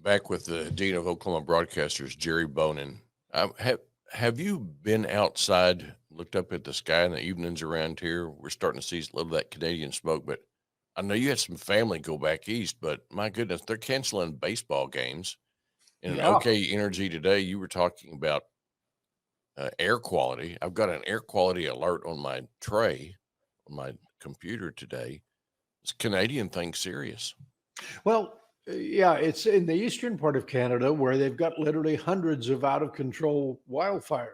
Back with the Dean of Oklahoma Broadcasters, Jerry Bohnen. Have you been outside, looked up at the sky in the evenings around here? We're starting to see a little of that Canadian smoke, but I know you had some family go back east, but my goodness, they're canceling baseball games. And in Yeah. OK Energy today, you were talking about air quality. I've got an air quality alert on my tray on my computer today. This Canadian thing serious. Well, yeah, it's in the eastern part of Canada where they've got literally hundreds of out of control wildfires.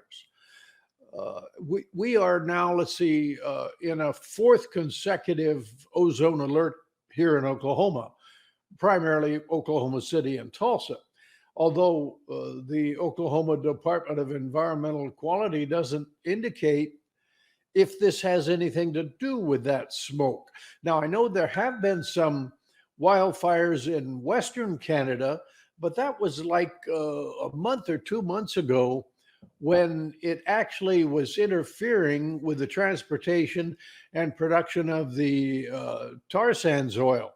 We are now, let's see, in a fourth consecutive ozone alert here in Oklahoma, primarily Oklahoma City and Tulsa. Although the Oklahoma Department of Environmental Quality doesn't indicate if this has anything to do with that smoke. Now, I know there have been some wildfires in Western Canada, but that was like a month or 2 months ago when it actually was interfering with the transportation and production of the tar sands oil,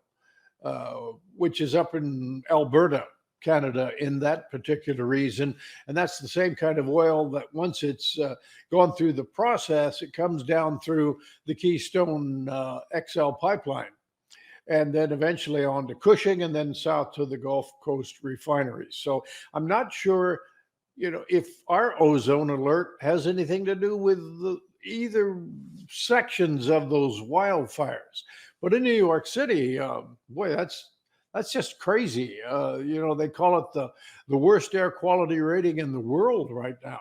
which is up in Alberta, Canada, in that particular region. And that's the same kind of oil that once it's gone through the process, it comes down through the Keystone XL pipeline and then eventually on to Cushing and then south to the Gulf Coast refineries. So I'm not sure, if our ozone alert has anything to do with either sections of those wildfires. But in New York City, boy, that's just crazy. They call it the worst air quality rating in the world right now.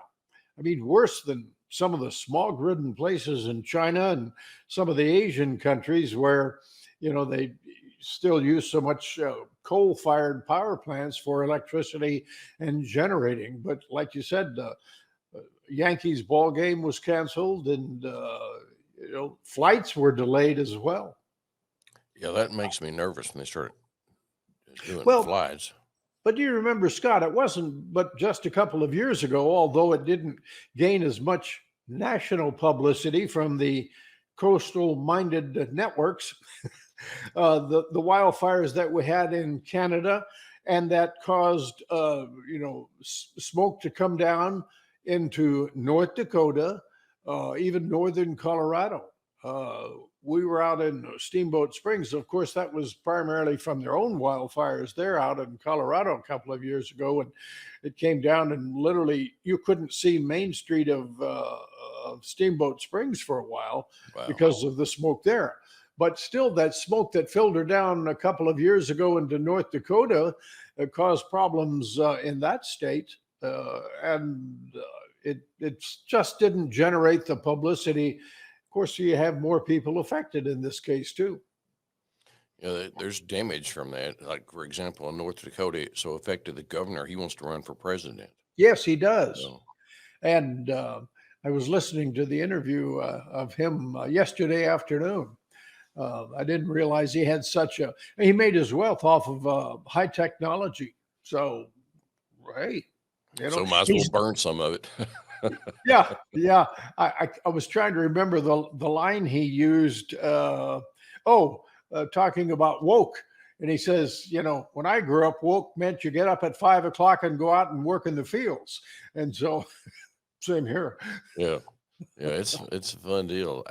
I mean, worse than some of the smog-ridden places in China and some of the Asian countries where they still use so much coal-fired power plants for electricity and generating. But like you said, Yankees ball game was canceled, and flights were delayed as well. Yeah, that makes me nervous when they start doing Well, flights. but do you remember, Scott? It wasn't but just a couple of years ago, although it didn't gain as much national publicity from the coastal-minded networks. The wildfires that we had in Canada, and that caused smoke to come down into North Dakota, even northern Colorado. Uh, we were out in Steamboat Springs. Of course, that was primarily from their own wildfires. They're out in Colorado a couple of years ago, and it came down, and literally you couldn't see Main Street of Steamboat Springs for a while Wow. because of the smoke there. But still, that smoke that filtered down a couple of years ago into North Dakota caused problems in that state, and it just didn't generate the publicity. Of course, you have more people affected in this case too. There's damage from that. Like, for example, in North Dakota, it so affected the governor, he wants to run for president. Yes, he does. So, And I was listening to the interview of him yesterday afternoon. I didn't realize he had he made his wealth off of high technology. So, hey, might as well he's, burn some of it. yeah, yeah. I was trying to remember the line he used. Talking about woke. And he says, when I grew up, woke meant you get up at 5 o'clock and go out and work in the fields. And so, same here. Yeah. Yeah, it's a fun deal.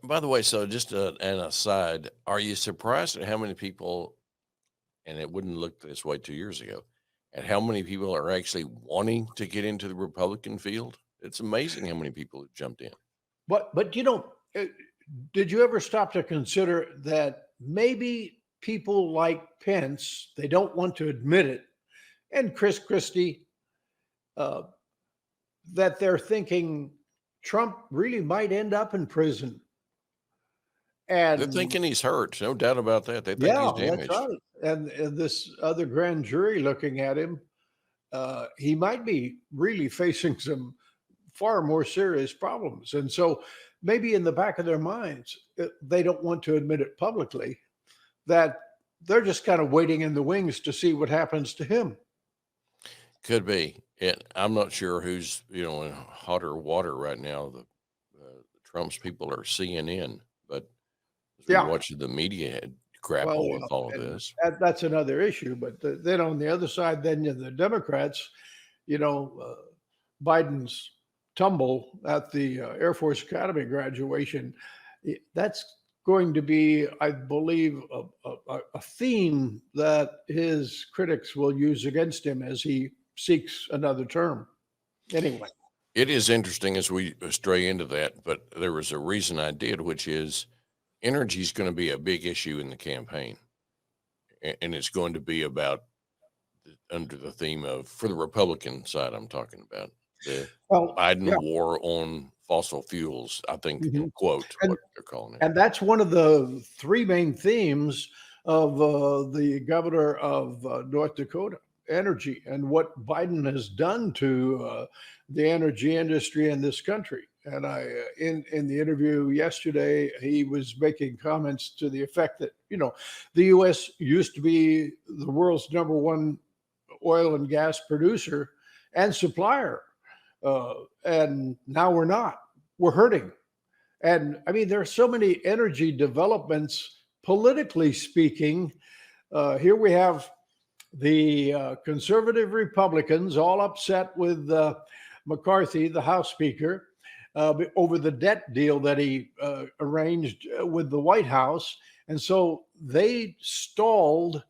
By the way, so just an aside, are you surprised at how many people, and it wouldn't look this way 2 years ago, at how many people are actually wanting to get into the Republican field? It's amazing how many people have jumped in. But uh, did you ever stop to consider that maybe people like Pence, they don't want to admit it, and Chris Christie, uh, that they're thinking Trump really might end up in prison? They're And thinking he's hurt. No doubt about that. They think he's yeah, that's damaged. right. And this other grand jury looking at him, he might be really facing some far more serious problems. And so maybe in the back of their minds, they don't want to admit it publicly, that they're just kind of waiting in the wings to see what happens to him. Could be. And I'm not sure who's, in hotter water right now. The Trump's people are CNN, but as we Yeah. watch the media, Well, grapple with all of and this. that's another issue. But then on the other side, then the Democrats, you know, Biden's tumble at the Air Force Academy graduation, that's going to be, I believe, a theme that his critics will use against him as he seeks another term. Anyway, It is interesting as we stray into that, but there was a reason I did, which is energy is going to be a big issue in the campaign. And it's going to be about under the theme of, for the Republican side, I'm talking about the well, yeah. Biden war on fossil fuels, I think, in Mhm. quote, And what they're calling it. And that's one of the three main themes of the governor of North Dakota, energy, and what Biden has done to the energy industry in this country. And in the interview yesterday, he was making comments to the effect that the U.S. used to be the world's number one oil and gas producer and supplier, and now we're not. We're hurting. And I mean, there are so many energy developments, politically speaking. Here we have the conservative Republicans all upset with McCarthy, the House Speaker, over the debt deal that he arranged with the White House. And so they stalled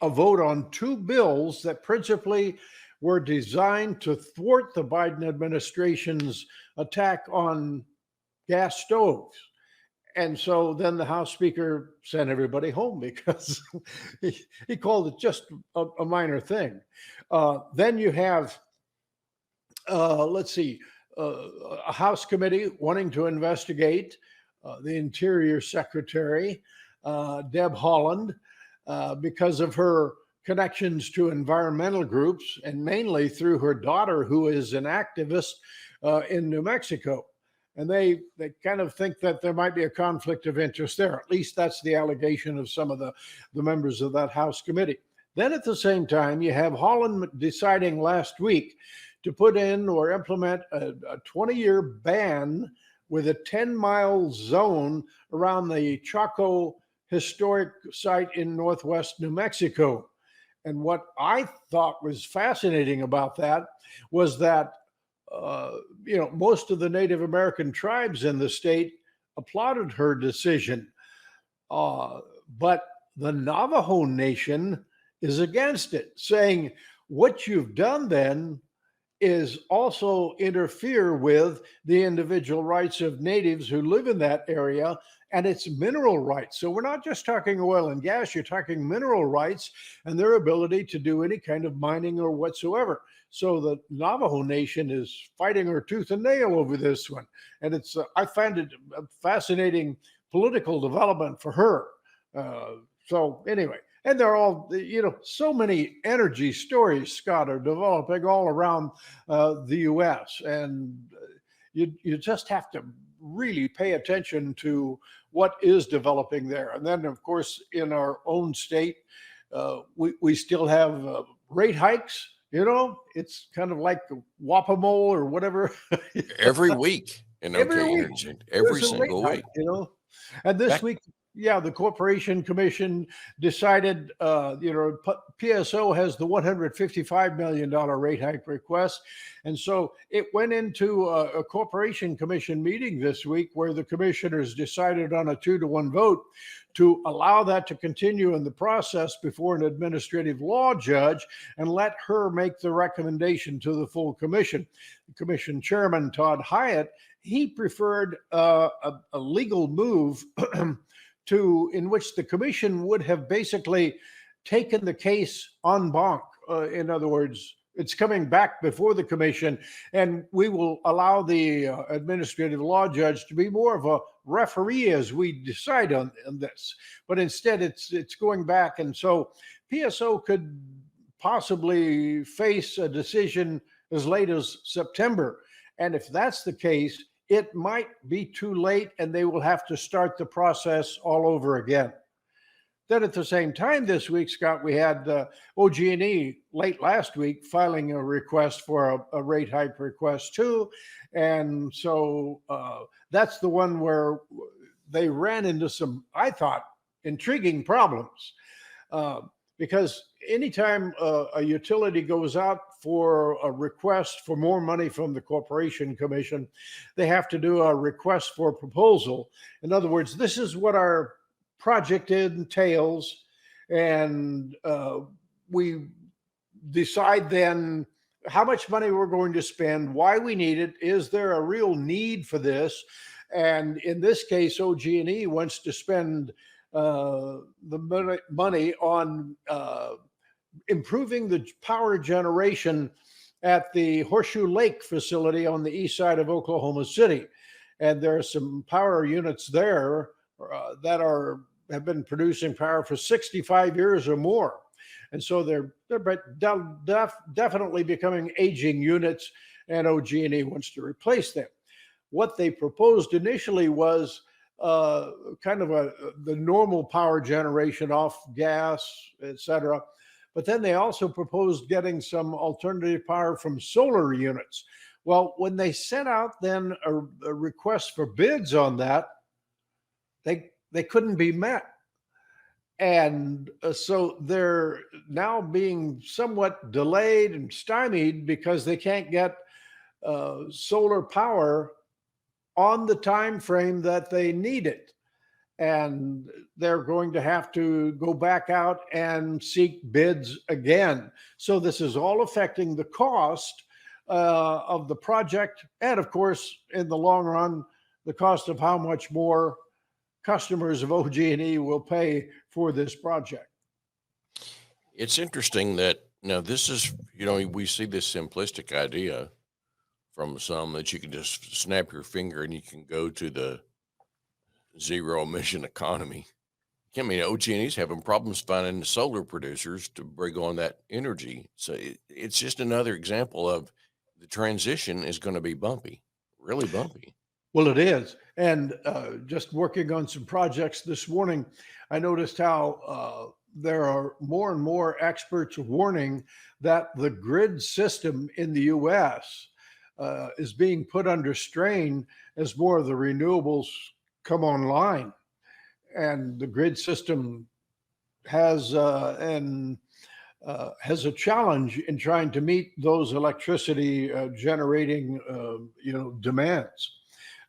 a vote on two bills that principally were designed to thwart the Biden administration's attack on gas stoves. And so then the House Speaker sent everybody home because he called it just a minor thing. Then you have, let's see, a House committee wanting to investigate the Interior Secretary, Deb Haaland, because of her connections to environmental groups, and mainly through her daughter, who is an activist in New Mexico. And they kind of think that there might be a conflict of interest there. At least that's the allegation of some of the members of that House committee. Then at the same time, you have Holland deciding last week to put in or implement a 20-year ban with a 10-mile zone around the Chaco historic site in northwest New Mexico. And what I thought was fascinating about that was that most of the Native American tribes in the state applauded her decision. But the Navajo Nation is against it, saying what you've done then is also interfere with the individual rights of natives who live in that area and its mineral rights. So we're not just talking oil and gas, you're talking mineral rights and their ability to do any kind of mining or whatsoever. So the Navajo Nation is fighting her tooth and nail over this one. And it's I find it a fascinating political development for her. So anyway, and they're all, so many energy stories, Scott, are developing all around the U.S. And you just have to really pay attention to what is developing there. And then, of course, in our own state, we still have rate hikes. It's kind of like the Wapamo or whatever. Every week in Every OK week Energy, every there's a rate single hike, week. And this Back week, yeah, the Corporation Commission decided, PSO has the $155 million rate hike request. And so it went into a Corporation Commission meeting this week where the commissioners decided on a 2-to-1 vote to allow that to continue in the process before an administrative law judge and let her make the recommendation to the full commission. The commission chairman, Todd Hyatt, he preferred a legal move in which the commission would have basically taken the case en banc. In other words, it's coming back before the commission, and we will allow the administrative law judge to be more of a referee as we decide on this. But instead, it's going back, and so PSO could possibly face a decision as late as September. And if that's the case, it might be too late and they will have to start the process all over again. Then at the same time this week, Scott, we had OG&E late last week filing a request for a rate hike request too. And so that's the one where they ran into some, I thought, intriguing problems. Uh, because anytime a utility goes out for a request for more money from the Corporation Commission, they have to do a request for proposal. In other words, this is what our project entails, and we decide then how much money we're going to spend, why we need it, is there a real need for this? And in this case, OG&E wants to spend the money on improving the power generation at the Horseshoe Lake facility on the east side of Oklahoma City. And there are some power units there that have been producing power for 65 years or more. And so they're definitely becoming aging units, and OG&E wants to replace them. What they proposed initially was kind of the normal power generation off gas, et cetera. But then they also proposed getting some alternative power from solar units. Well, when they sent out then a request for bids on that, they couldn't be met. And so they're now being somewhat delayed and stymied because they can't get solar power on the time frame that they need it. And they're going to have to go back out and seek bids again. So this is all affecting the cost of the project. And of course, in the long run, the cost of how much more customers of OG&E will pay for this project. It's interesting that now this is, we see this simplistic idea from some that you can just snap your finger and you can go to the zero emission economy. I mean, OG&E's having problems finding the solar producers to bring on that energy. So it's just another example of the transition is going to be bumpy, really bumpy. Well, it is. And just working on some projects this morning, I noticed how there are more and more experts warning that the grid system in the U.S. Is being put under strain as more of the renewables come online. And the grid system has has a challenge in trying to meet those electricity generating demands.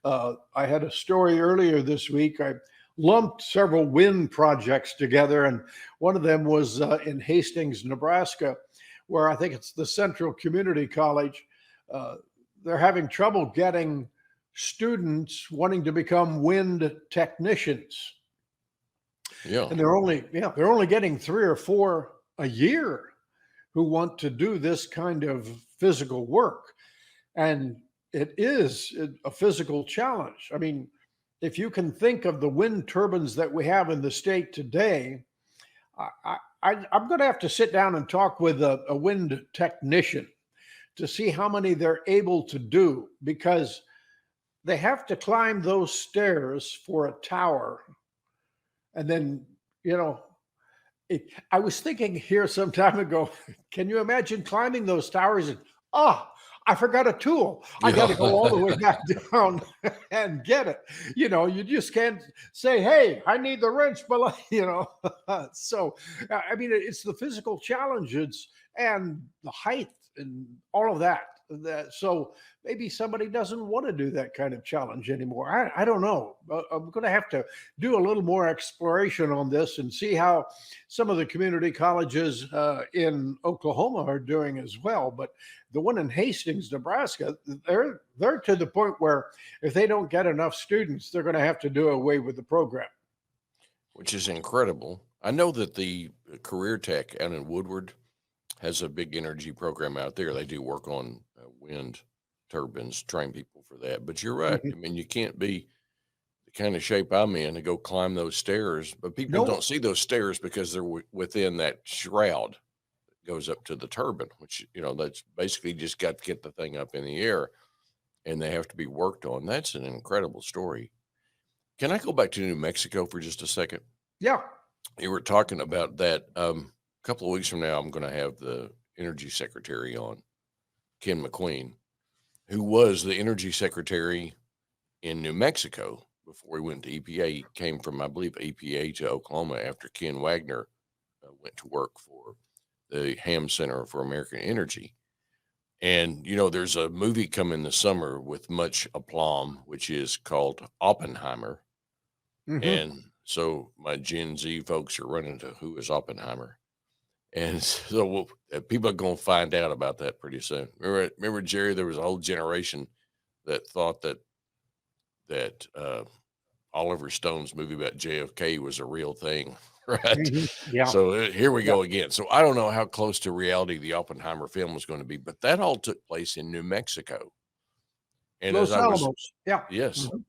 I had a story earlier this week. I lumped several wind projects together, and one of them was in Hastings, Nebraska, where I think it's the Central Community College. They're having trouble getting students wanting to become wind technicians. Yeah. And they're only getting 3 or 4 a year who want to do this kind of physical work. And it is a physical challenge. I mean, if you can think of the wind turbines that we have in the state today, I'm going to have to sit down and talk with a wind technician to see how many they're able to do, because they have to climb those stairs for a tower. And then, I was thinking here some time ago, can you imagine climbing those towers and, I forgot a tool. I got to go all the way back down and get it. You just can't say, hey, I need the wrench, but So, I mean, it's the physical challenges and the height and all of that. So maybe somebody doesn't want to do that kind of challenge anymore. I don't know. I'm going to have to do a little more exploration on this and see how some of the community colleges in Oklahoma are doing as well. But the one in Hastings, Nebraska, they're to the point where if they don't get enough students, they're going to have to do away with the program. Which is incredible. I know that the Career Tech out in Woodward has a big energy program out there. They do work on wind turbines, train people for that. But you're right. I mean, you can't be the kind of shape I'm in to go climb those stairs. But people don't see those stairs because they're within that shroud that goes up to the turbine, which, that's basically just got to get the thing up in the air, and they have to be worked on. That's an incredible story. Can I go back to New Mexico for just a second? Yeah. You were talking about that. A couple of weeks from now, I'm going to have the energy secretary on, Ken McQueen, who was the energy secretary in New Mexico before he went to EPA. He came from, I believe, EPA to Oklahoma after Ken Wagner went to work for the Ham Center for American Energy. And, there's a movie coming this summer with much aplomb, which is called Oppenheimer. Hmm. And so my Gen Z folks are running to who is Oppenheimer. And so people are going to find out about that pretty soon. Remember, Jerry, there was a whole generation that thought that Oliver Stone's movie about JFK was a real thing, right? Hmm. Yeah. So here we Yeah. go again. So I don't know how close to reality the Oppenheimer film was going to be, but that all took place in New Mexico. And as Los I was, Alamos. Yeah. yes, Mhm.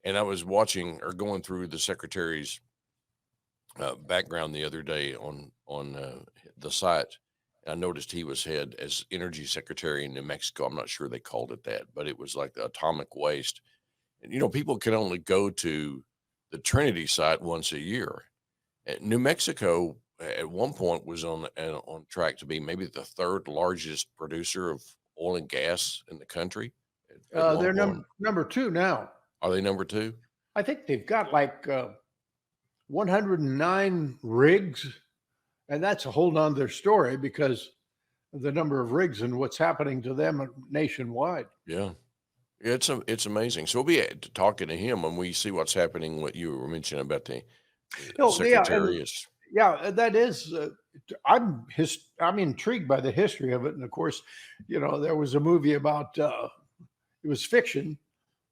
and I was watching or going through the secretary's background the other day on the site. I noticed he was head as energy secretary in New Mexico. I'm not sure they called it that, but it was like the atomic waste. And people can only go to the Trinity site once a year. New Mexico at one point was on track to be maybe the third largest producer of oil and gas in the country. At one They're point, number two now. are they number two? I think they've got like 109 rigs, and that's a whole nother story because of the number of rigs and what's happening to them nationwide. Yeah. Yeah, it's amazing. So we'll be talking to him when we see what's happening. What you were mentioning about the No, yeah, and secretary is, yeah, that is. I'm intrigued by the history of it, and of course, there was a movie about it was fiction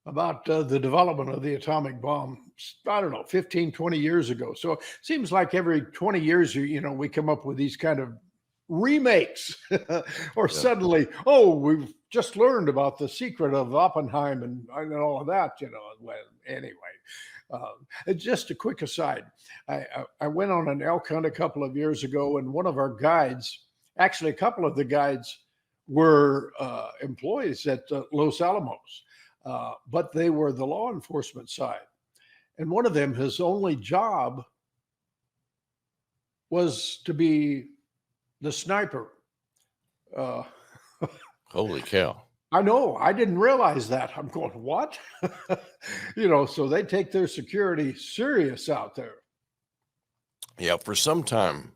about the development of the atomic bomb. I don't know, 15, 20 years ago. So it seems like every 20 years, we come up with these kind of remakes, or yeah, suddenly, oh, we've just learned about the secret of Oppenheim and all of that. Well, anyway. Just a quick aside, I went on an elk hunt a couple of years ago, and one of our guides, actually, a couple of the guides were employees at Los Alamos, but they were the law enforcement side. And one of them, his only job was to be the sniper. Uh, holy cow. I know. I didn't realize that. I'm going, what? So they take their security serious out there. Yeah, for some time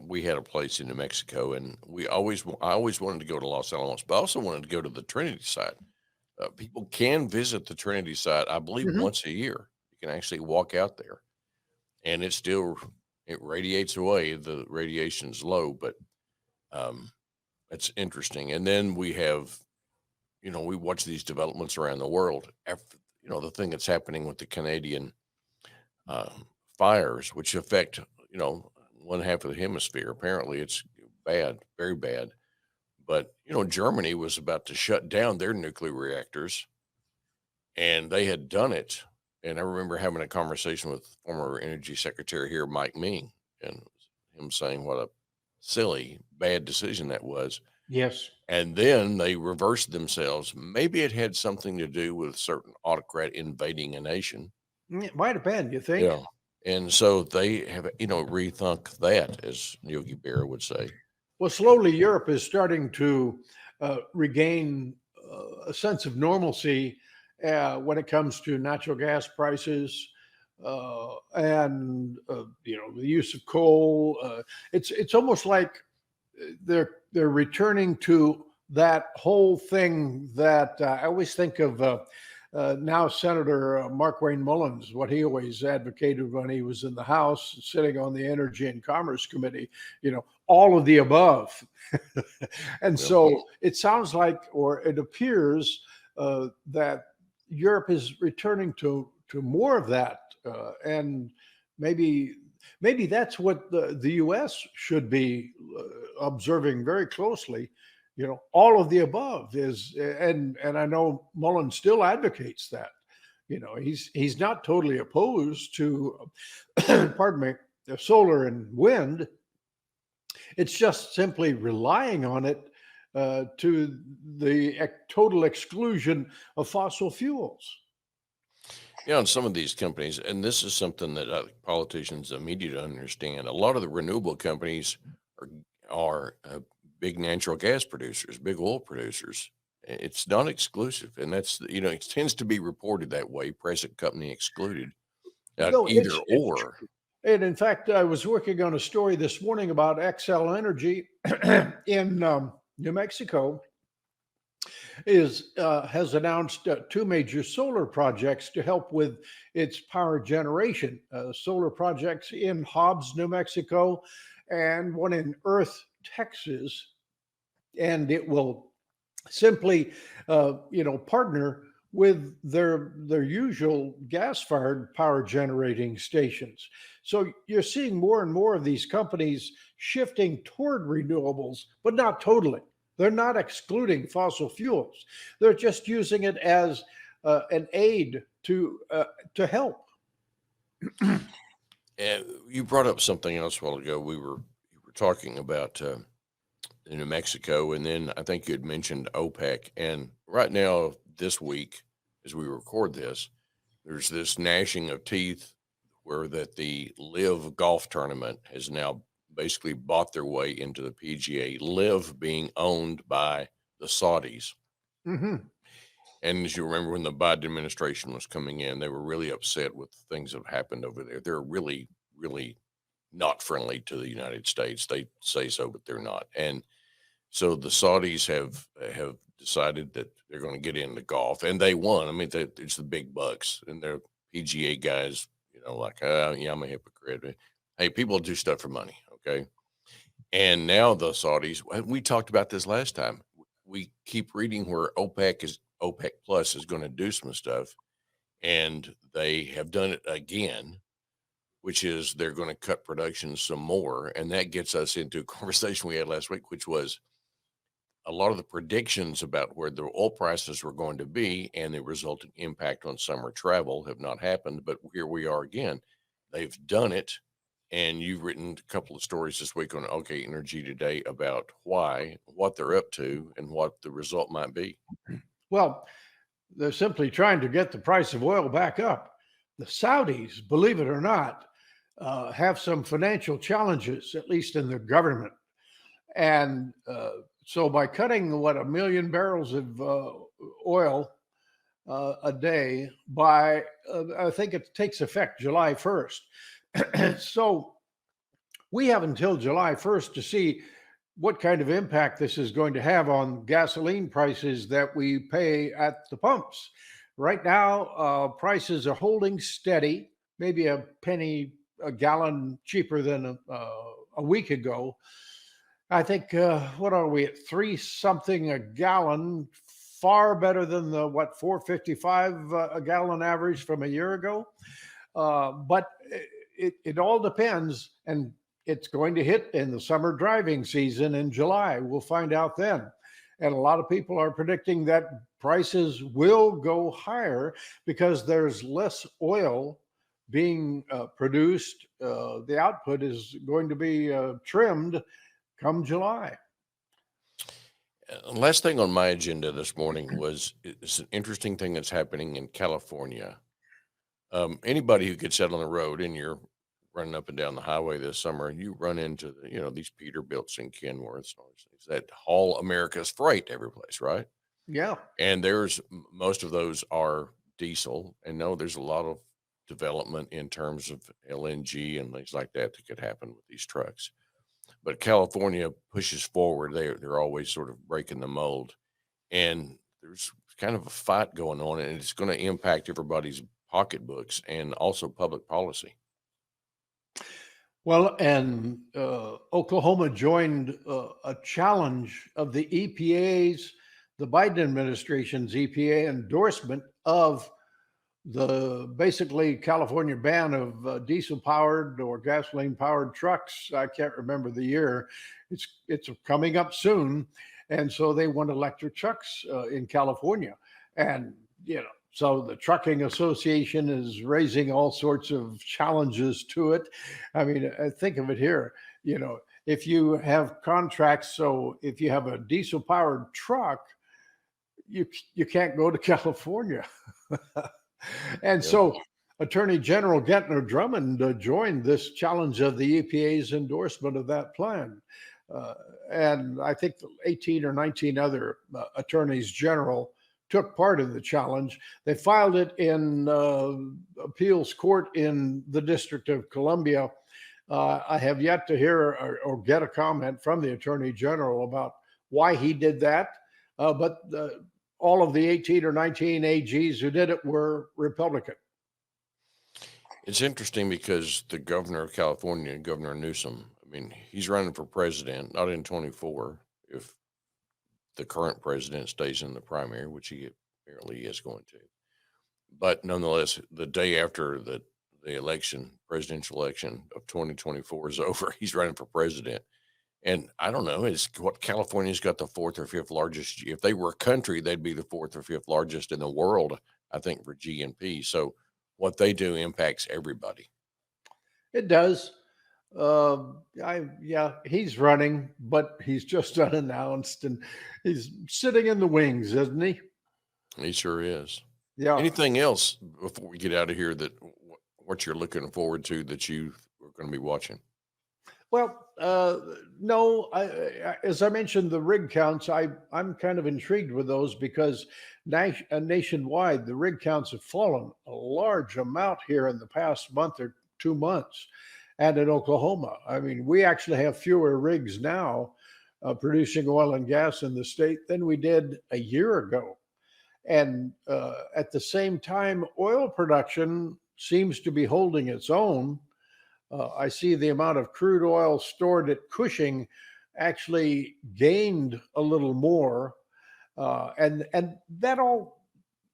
we had a place in New Mexico, and I always wanted to go to Los Alamos, but I also wanted to go to the Trinity site. People can visit the Trinity site, I believe, Mhm. once a year. You can actually walk out there, and it radiates away. The radiation's low, but um, it's interesting. And then we have, we watch these developments around the world. After, the thing that's happening with the Canadian uh, fires, which affect, one half of the hemisphere. Apparently, it's bad, very bad. But Germany was about to shut down their nuclear reactors, and they had done it. And I remember having a conversation with former Energy Secretary here, Mike Ming, and him saying what a silly, bad decision that was. Yes. And then they reversed themselves. Maybe it had something to do with certain autocrat invading a nation. It might have been, you think? Yeah. And so they have, rethunk that, as Yogi Berra would say. Well, slowly Europe is starting to regain a sense of normalcy when it comes to natural gas prices and the use of coal. It's almost like they're returning to that whole thing that I always think of. Now Senator Mark Wayne Mullins, what he always advocated when he was in the House, sitting on the Energy and Commerce Committee, all of the above. And Yep. so it sounds like, or it appears that Europe is returning to more of that, and maybe that's what the U.S. should be observing very closely. All of the above is, and I know Mullen still advocates that. He's not totally opposed to, pardon me, solar and wind. It's just simply relying on it to the total exclusion of fossil fuels. Yeah, and some of these companies, and this is something that politicians and media don't understand. A lot of the renewable companies are big natural gas producers, big oil producers, It's not exclusive, and that's it tends to be reported that way, present company excluded, No, either it's or. and in fact, I was working on a story this morning about XL Energy in New Mexico is has announced two major solar projects to help with its power generation. Solar projects in Hobbs, New Mexico, and one in Earth, Texas, and it will simply, partner with their usual gas-fired power generating stations. So you're seeing more and more of these companies shifting toward renewables, but not totally. They're not excluding fossil fuels. They're just using it as an aid to help. And you brought up something else a while ago. You were talking about New Mexico, and then I think you had mentioned OPEC. And right now, this week, as we record this, there's this gnashing of teeth where that the Live Golf Tournament has now basically bought their way into the PGA. Live being owned by the Saudis. Hmm. And as you remember, when the Biden administration was coming in, they were really upset with things that have happened over there. They're really, really not friendly to the United States. They say so, but they're not. And so the Saudis have decided that they're going to get into golf, and they won. I mean, it's the big bucks, and they're PGA guys. Like, yeah, I'm a hypocrite. Hey, people do stuff for money, okay? And now the Saudis. We talked about this last time. We keep reading where OPEC Plus is going to do some stuff, and they have done it again, which is they're going to cut production some more, and that gets us into a conversation we had last week, which was a lot of the predictions about where the oil prices were going to be and the resulting impact on summer travel have not happened. But here we are again. They've done it. And you've written a couple of stories this week on OK Energy Today about why, what they're up to, and what the result might be. Well, they're simply trying to get the price of oil back up. The Saudis, believe it or not, have some financial challenges, at least in their government. And so by cutting, what, a million barrels of oil a day by, I think it takes effect July 1st. So we have until July 1st to see what kind of impact this is going to have on gasoline prices that we pay at the pumps. Right now, prices are holding steady, maybe a penny a gallon cheaper than a week ago. I think, what are we at, three something a gallon, far better than the, what, 4.55 a gallon average from a year ago. But it all depends, and it's going to hit in the summer driving season in July. We'll find out then. And a lot of people are predicting that prices will go higher because there's less oil being produced. The output is going to be trimmed come July. Last thing on my agenda this morning was it's an interesting thing that's happening in California. Anybody who gets out on the road and you're running up and down the highway this summer, and you run into these Peterbilts and Kenworths and all these things that haul America's freight every place, right? Yeah. And most of those are diesel, and no, there's a lot of development in terms of LNG and things like that that could happen with these trucks. But California pushes forward. They're always sort of breaking the mold, and there's kind of a fight going on, and it's going to impact everybody's pocketbooks and also public policy. Well, and Oklahoma joined a challenge of the EPA's, the Biden administration's EPA endorsement of the basically California ban of diesel powered or gasoline powered trucks. I can't remember the year. It's coming up soon, and so they want electric trucks in California, and so the trucking association is raising all sorts of challenges to it. I mean, think of it here. If you have contracts, so if you have a diesel powered truck, you can't go to California. And Yeah. so Attorney General Gentner Drummond joined this challenge of the EPA's endorsement of that plan. uh, and I think 18 or 19 other attorneys general took part in the challenge. They filed it in appeals court in the District of Columbia. I have yet to hear or get a comment from the attorney general about why he did that. But all of the 18 or 19 AGs who did it were Republican. It's interesting because the governor of California, Governor Newsom, I mean, he's running for president, not in 24, if the current president stays in the primary, which he apparently is going to. But nonetheless, the day after the election, presidential election of 2024 is over, he's running for president. And I don't know, it's what California's got the fourth or fifth largest. If they were a country, they'd be the fourth or fifth largest in the world, I think, for GNP. So what they do impacts everybody. It does. Yeah, he's running, but he's just unannounced, and he's sitting in the wings, isn't he? He sure is. Yeah. Anything else before we get out of here that what you're looking forward to that you are going to be watching? Well, no. As I mentioned, the rig counts. I'm kind of intrigued with those because nationwide, the rig counts have fallen a large amount here in the past month or 2 months, and in Oklahoma. I mean, we actually have fewer rigs now producing oil and gas in the state than we did a year ago. And at the same time, oil production seems to be holding its own. I see the amount of crude oil stored at Cushing actually gained a little more, and that all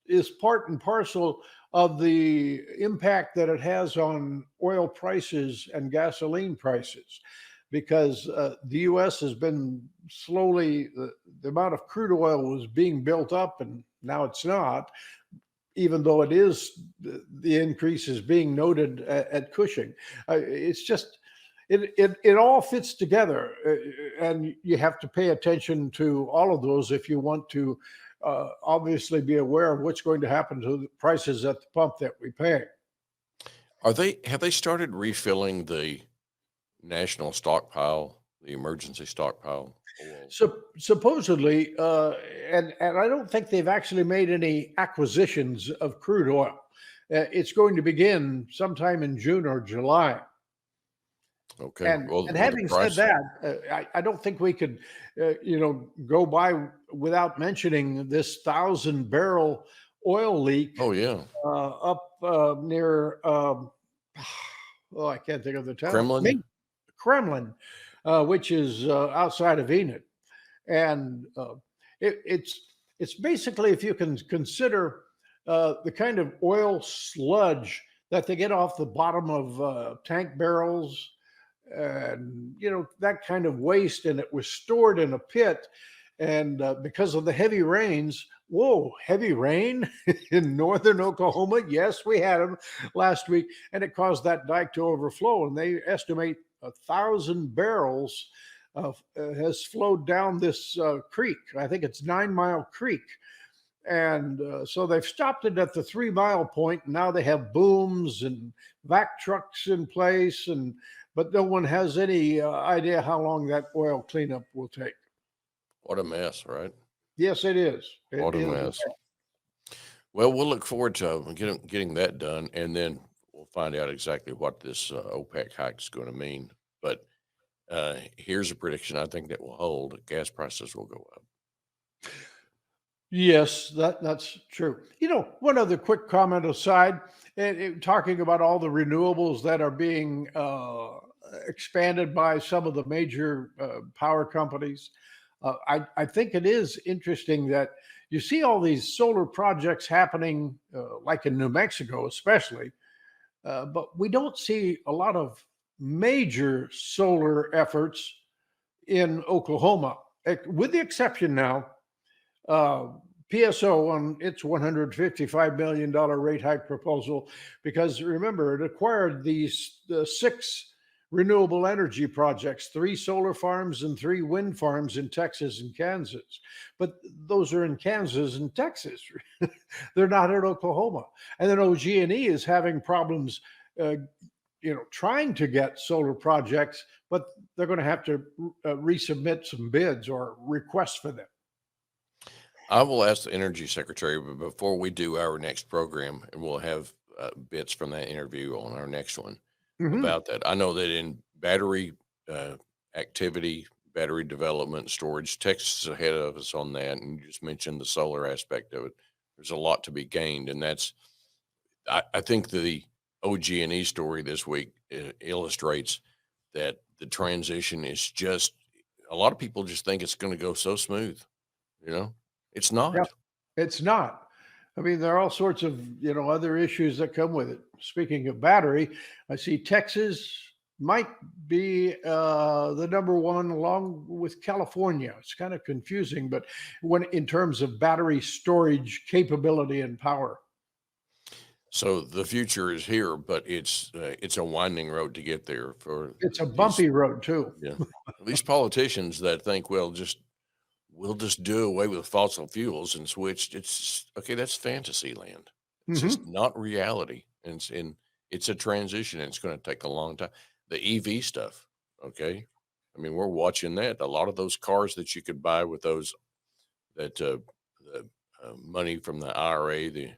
is part and parcel of the impact that it has on oil prices and gasoline prices, because the U.S. has been slowly the amount of crude oil was being built up, and now it's not, even though it is the increase is being noted at Cushing. It's just it all fits together, and you have to pay attention to all of those if you want to obviously be aware of what's going to happen to the prices at the pump that we pay. Have they started refilling the national stockpile, the emergency stockpile? Oil? So supposedly, and I don't think they've actually made any acquisitions of crude oil. It's going to begin sometime in June or July. Okay. And Well, and with the having said price, that, I don't think we could, go by without mentioning this 1,000 barrel oil leak oh yeah, up near, oh, I can't think of the town, Kremlin. Kremlin, which is outside of Enid. And it's basically, if you can consider the kind of oil sludge that they get off the bottom of tank barrels, and that kind of waste, and it was stored in a pit, and because of the heavy rains. Whoa, heavy rain in northern Oklahoma. Yes, we had them last week, and it caused that dike to overflow, and they estimate 1,000 barrels has flowed down this creek. I think it's 9 Mile Creek. And so they've stopped it at the 3 mile point. And now they have booms and vac trucks in place, but no one has any idea how long that oil cleanup will take. What a mess, right? Yes, it is. It What a is. mess. Well, we'll look forward to getting that done, and then we'll find out exactly what this OPEC hike is going to mean. But here's a prediction I think that will hold: gas prices will go up. Yes, that's true. One other quick comment aside, talking about all the renewables that are being expanded by some of the major power companies. I think it is interesting that you see all these solar projects happening, like in New Mexico, especially, but we don't see a lot of major solar efforts in Oklahoma, with the exception now. uh, PSO on its $155 million rate hike proposal, because remember, it acquired these 6 renewable energy projects, 3 solar farms and 3 wind farms in Texas and Kansas. But those are in Kansas and Texas. They're not in Oklahoma. And then OG&E is having problems uh, trying to get solar projects, but they're going to have to resubmit some bids or requests for them. I will ask the energy secretary, but before we do our next program, and we'll have bits from that interview on our next one Hmm. about that. I know that in battery uh, activity, battery development, storage, Texas is ahead of us on that. And you just mentioned the solar aspect of it. There's a lot to be gained, and I think the OG&E story this week illustrates that the transition is just. A lot of people just think it's going to go so smooth. You know, it's Yeah, not. it's not. I mean, there are all sorts of other issues that come with it. Speaking of battery, I see Texas might be the number one, along with California. It's kind of confusing, but when in terms of battery storage capability and power, So the future is here, but it's a winding road to get there for it's a these bumpy road too. yeah these politicians that think we'll just do away with fossil fuels and switch. It's okay. That's fantasy land. It's just Hmm. not reality, and it's a transition. And it's going to take a long time. The EV stuff, okay. I mean, we're watching that. A lot of those cars that you could buy with those that the money from the IRA, the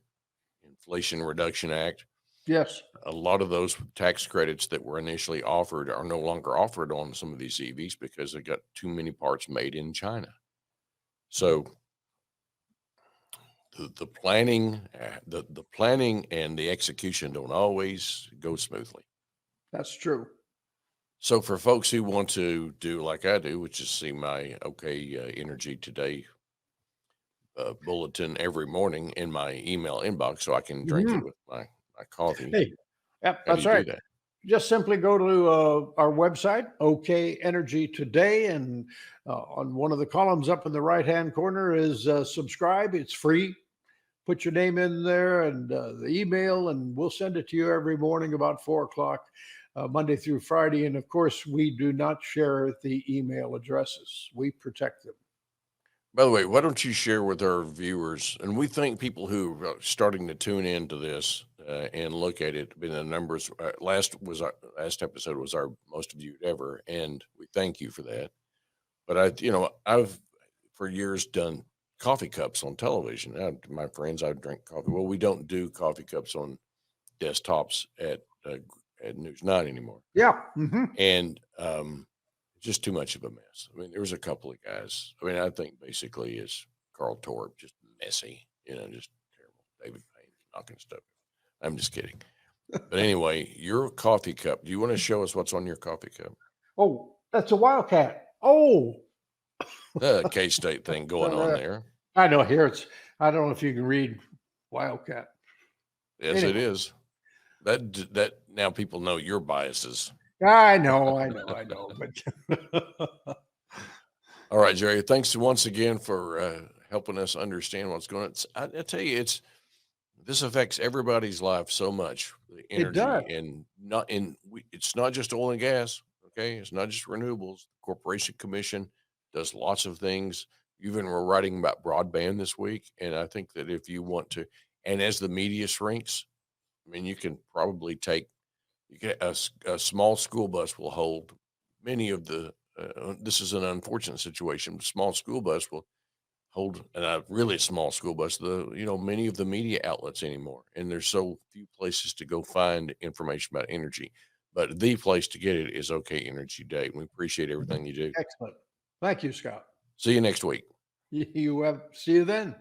Inflation Reduction Act, Yes. a lot of those tax credits that were initially offered are no longer offered on some of these EVs because they got too many parts made in China. So the planning, the planning and the execution don't always go smoothly. That's true. So for folks who want to do like I do, which is see my Energy Today bulletin every morning in my email inbox, so I can drink it Mhm. with my coffee. Hey, yep, How do that's you do right. that? Just simply go to our website, OK Energy Today, and on one of the columns up in the right hand corner is subscribe. It's free. Put your name in there and the email, and we'll send it to you every morning about 4 o'clock, Monday through Friday. And of course, we do not share the email addresses, we protect them. By the way, why don't you share with our viewers, and we thank people who are starting to tune into this and look at it. Been the numbers. Last episode was our most viewed ever, and we thank you for that. But I've for years done coffee cups on television. My friends, I drink coffee. Well, we don't do coffee cups on desktops at News 9 anymore, Yeah. Hmm. and just too much of a mess. I mean, there was a couple of guys. I mean, I think basically is Carl Torp, just messy, just terrible. David Payne knocking stuff. I'm just kidding. But anyway, your coffee cup. Do you want to show us what's on your coffee cup? Oh, that's a wildcat. Oh, The K State thing going on uh, there. I know here it's, I don't know if you can read wildcat. Yes, it Anyway, is. That now people know your biases. I know, but All right, Jerry. Thanks once again for helping us understand what's going on. I tell you, this affects everybody's life so much. The it does. energy and not in it's not just oil and gas. Okay, it's not just renewables. Corporation Commission does lots of things. Even we're writing about broadband this week, and I think that if you want to, and as the media shrinks, I mean, you can probably take you can a small school bus will hold many of the. This is an unfortunate situation. Small school bus will hold and a really small school bus many of the media outlets anymore, and there's so few places to go find information about energy, but the place to get it is OK Energy Day. We appreciate everything you do. Excellent. Thank you, Scott. See you next week. You have, see you then.